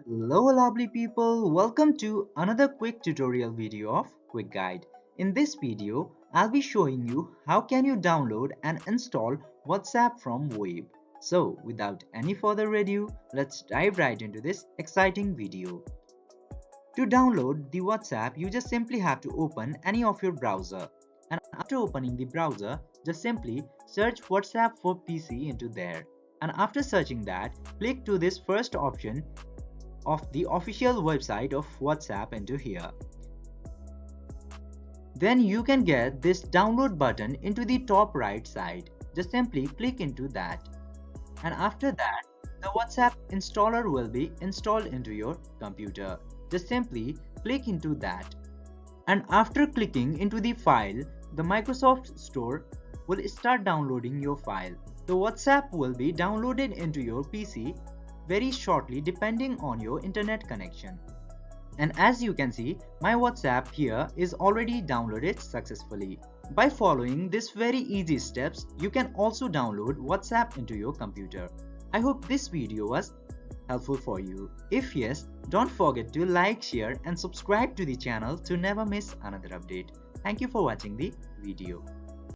Hello lovely people, welcome to another quick tutorial video of Quick Guide. In this video, I'll be showing you how can you download and install WhatsApp from web. So without any further ado, let's dive right into this exciting video. To download the WhatsApp, you just simply have to open any of your browser. And after opening the browser, just simply search WhatsApp for PC into there. And after searching that, click to this first option of the official website of WhatsApp into here. Then you can get this download button into the top right side. Just simply click into that. And after that, the WhatsApp installer will be installed into your computer. Just simply click into that. And after clicking into the file, the Microsoft Store will start downloading your file. The WhatsApp will be downloaded into your PC very shortly depending on your internet connection. And as you can see, my WhatsApp here is already downloaded successfully. By following these very easy steps, you can also download WhatsApp into your computer. I hope this video was helpful for you. If yes, don't forget to like, share and subscribe to the channel to never miss another update. Thank you for watching the video.